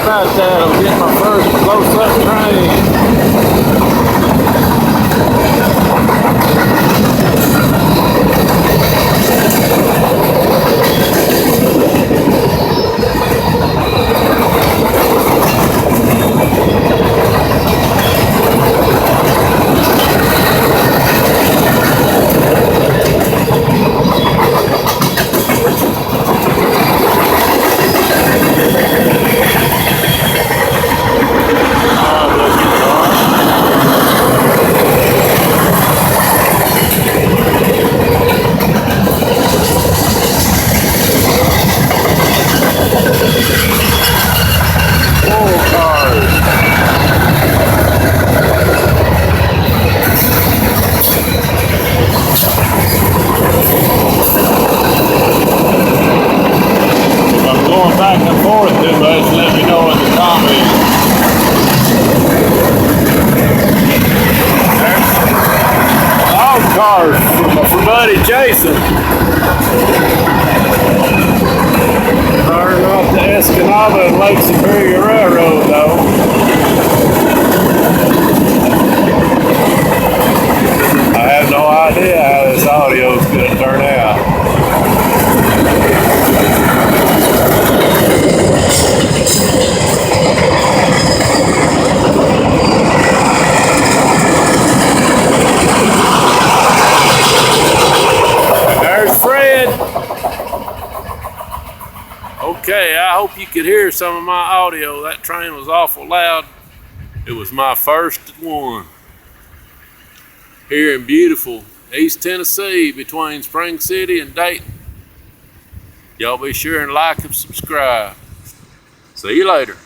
about that. I'm getting my first close-up back and forth too much, let me know in the comments. There's cars from buddy Jason. Turning off the Escanaba and Lake Superior Railroad though. I have no idea how this audio is going to turn out. Okay, I hope you could hear some of my audio. That train was awful loud. It was my first one here in beautiful East Tennessee between Spring City and Dayton. Y'all be sure and like and subscribe. See you later.